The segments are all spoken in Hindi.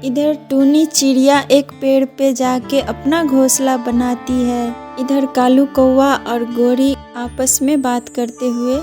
इधर टूनी चिड़िया एक पेड़ पे जाके अपना घोंसला बनाती है। इधर कालू कौवा और गोरी आपस में बात करते हुए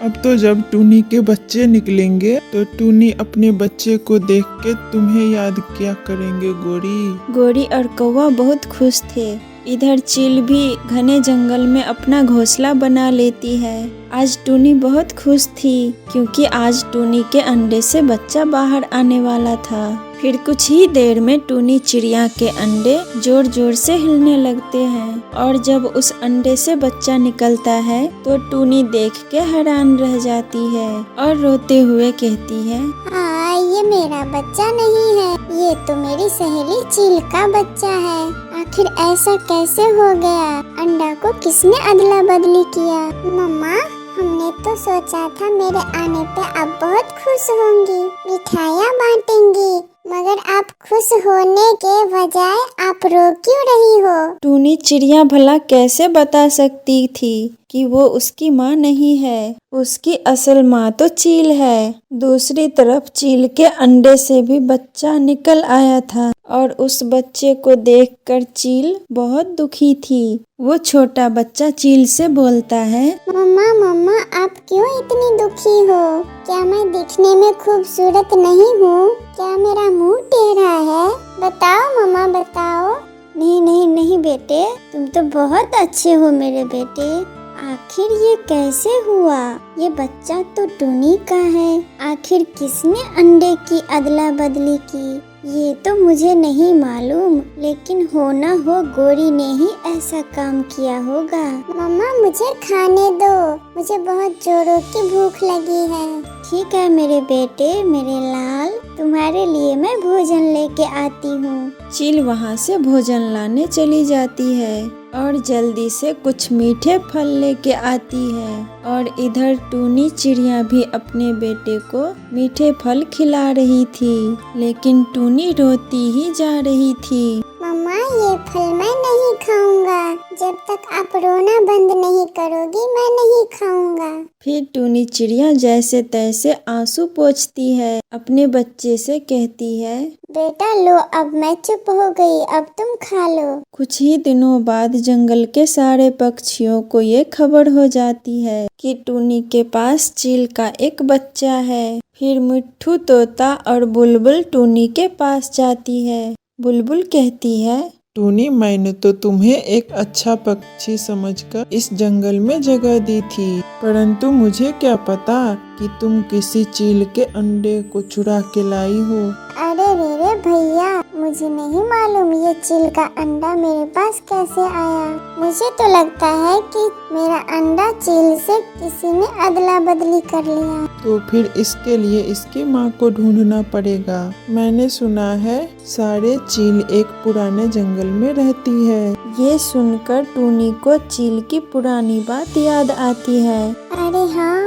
अब तो जब टूनी के बच्चे निकलेंगे तो टूनी अपने बच्चे को देख के तुम्हें याद किया करेंगे गोरी। गोरी और कौवा बहुत खुश थे। इधर चील भी घने जंगल में अपना घोंसला बना लेती है। आज टूनी बहुत खुश थी क्योंकि आज टूनी के अंडे से बच्चा बाहर आने वाला था। फिर कुछ ही देर में टूनी चिड़िया के अंडे जोर जोर से हिलने लगते हैं और जब उस अंडे से बच्चा निकलता है तो टूनी देख के हैरान रह जाती है और रोते हुए कहती है, ये मेरा बच्चा नहीं है, ये तो मेरी सहेली चील का बच्चा है। आखिर ऐसा कैसे हो गया? अंडा को किसने अदला बदली किया? मम्मा, हमने तो सोचा था मेरे आने पे आप बहुत खुश होंगी, मिठाइयाँ बांटेंगी, मगर आप खुश होने के बजाय आप रो क्यों रही हो? टूनी चिड़िया भला कैसे बता सकती थी कि वो उसकी माँ नहीं है। उसकी असल माँ तो चील है। दूसरी तरफ चील के अंडे से भी बच्चा निकल आया था और उस बच्चे को देखकर चील बहुत दुखी थी। वो छोटा बच्चा चील से बोलता है, मम्मा आप क्यों इतनी दुखी हो? क्या मैं दिखने में खूबसूरत नहीं हूँ? क्या मेरा मुंह टेढ़ा है? बताओ मम्मा, बताओ। नहीं बेटे, तुम तो बहुत अच्छे हो मेरे बेटे। आखिर ये कैसे हुआ? ये बच्चा तो टूनी का है। आखिर किसने अंडे की अदला बदली की? ये तो मुझे नहीं मालूम, लेकिन होना हो गोरी ने ही ऐसा काम किया होगा। मम्मा, मुझे खाने दो, मुझे बहुत जोरों की भूख लगी है। ठीक है मेरे बेटे, मेरे लाल, तुम्हारे लिए मैं भोजन लेके आती हूँ। चील वहाँ से भोजन लाने चली जाती है और जल्दी से कुछ मीठे फल लेके आती है और इधर टूनी चिड़िया भी अपने बेटे को मीठे फल खिला रही थी, लेकिन टूनी रोती ही जा रही थी। मम्मा, ये फल मैं नहीं खाऊंगा, जब तक आप रोना बंद नहीं करोगी मैं नहीं खाऊंगा। फिर टूनी चिड़िया जैसे तैसे आंसू पोंछती है, अपने बच्चे से कहती है, बेटा लो, अब मैं चुप हो गई, अब तुम खा लो। कुछ ही दिनों बाद जंगल के सारे पक्षियों को ये खबर हो जाती है कि टूनी के पास चील का एक बच्चा है। फिर मिट्ठू तोता और बुलबुल टूनी के पास जाती है। बुलबुल कहती है, टूनी, मैंने तो तुम्हें एक अच्छा पक्षी समझकर इस जंगल में जगह दी थी, परंतु मुझे क्या पता कि तुम किसी चील के अंडे को चुरा के लाई हो। अरे रे भैया, मुझे नहीं मालूम ये चील का अंडा मेरे पास कैसे आया। मुझे तो लगता है कि मेरा अंडा चील से किसी ने अदला बदली कर लिया। तो फिर इसके लिए इसकी माँ को ढूंढना पड़ेगा। मैंने सुना है सारे चील एक पुराने जंगल में रहती है। ये सुनकर टूनी को चील की पुरानी बात याद आती है। अरे हाँ,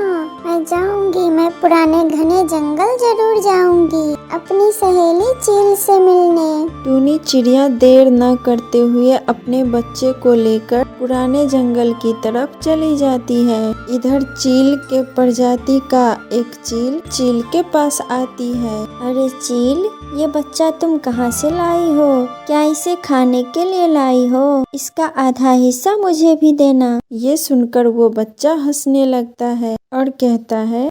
मैं जाऊंगी, मैं पुराने घने जंगल जरूर जाऊंगी अपनी सहेली चील से मिलने। टूनी चिड़िया देर न करते हुए अपने बच्चे को लेकर पुराने जंगल की तरफ चली जाती है। इधर चील के प्रजाति का एक चील के पास आती है। अरे चील, ये बच्चा तुम कहाँ से लाई हो? क्या इसे खाने के लिए लाई हो? इसका आधा हिस्सा मुझे भी देना। ये सुनकर वो बच्चा हंसने लगता है और कहता है,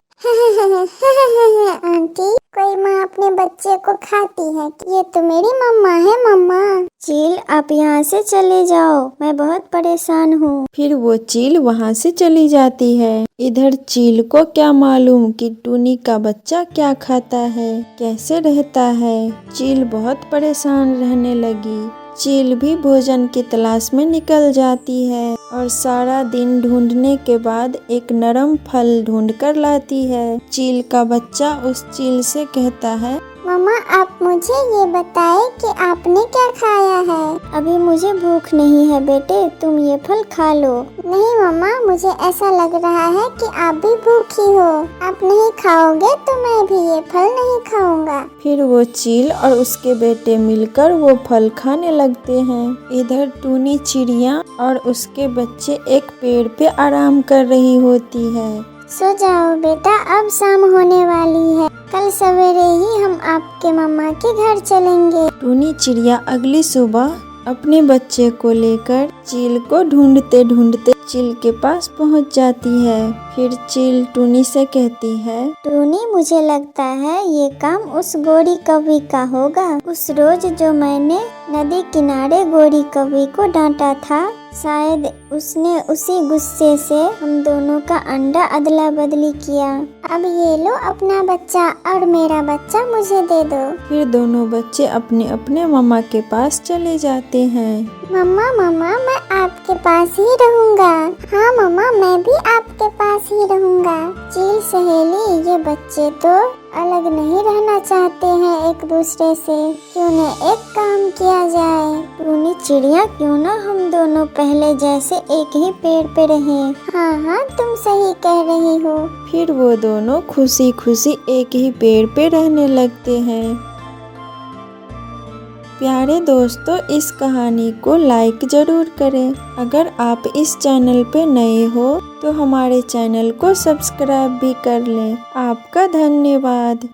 आंटी, कोई माँ अपने बच्चे को खाती है? ये तो मेरी मम्मा है। मम्मा, चील आप यहाँ से चले जाओ, मैं बहुत परेशान हूँ। फिर वो चील वहाँ से चली जाती है। इधर चील को क्या मालूम कि टूनी का बच्चा क्या खाता है, कैसे रहता है। चील बहुत परेशान रहने लगी। चील भी भोजन की तलाश में निकल जाती है और सारा दिन ढूंढने के बाद एक नरम फल ढूंढ कर लाती है। चील का बच्चा उस चील से कहता है, मम्मा, आप मुझे ये बताएं कि आपने क्या खाया है? अभी मुझे भूख नहीं है बेटे, तुम ये फल खा लो। नहीं मम्मा, मुझे ऐसा लग रहा है कि आप भी भूखी हो। आप नहीं खाओगे तो मैं भी ये फल नहीं खाऊंगा। फिर वो चील और उसके बेटे मिलकर वो फल खाने लगते हैं। इधर टूनी चिड़िया और उसके बच्चे एक पेड़ पे आराम कर रही होती है। सो जाओ बेटा, अब शाम होने वाली है। कल सवेरे ही हम आपके मम्मा के घर चलेंगे। टूनी चिड़िया अगली सुबह अपने बच्चे को लेकर चील को ढूंढते ढूंढते चील के पास पहुंच जाती है। फिर चील टूनी से कहती है, टूनी, मुझे लगता है ये काम उस गोरी कौवी का होगा। उस रोज जो मैंने नदी किनारे गोरी कौवी को डांटा था, शायद उसने उसी गुस्से से हम दोनों का अंडा अदला बदली किया। अब ये लो अपना बच्चा और मेरा बच्चा मुझे दे दो। फिर दोनों बच्चे अपने अपने मम्मा के पास चले जाते हैं। मम्मा मम्मा, मैं आपके पास ही रहूंगा। हाँ मम्मा, मैं भी आपके पास ही रहूंगा। चील सहेली, ये बच्चे तो अलग नहीं रहना चाहते हैं एक दूसरे से। क्यों न एक काम किया जाए। टूनी चिड़िया, क्यों ना हम दोनों पहले जैसे एक ही पेड़ पे रहें। हाँ हाँ, तुम सही कह रही हो। फिर वो दोनों खुशी खुशी एक ही पेड़ पे रहने लगते हैं। प्यारे दोस्तों, इस कहानी को लाइक जरूर करें। अगर आप इस चैनल पे नए हो तो हमारे चैनल को सब्सक्राइब भी कर लें। आपका धन्यवाद।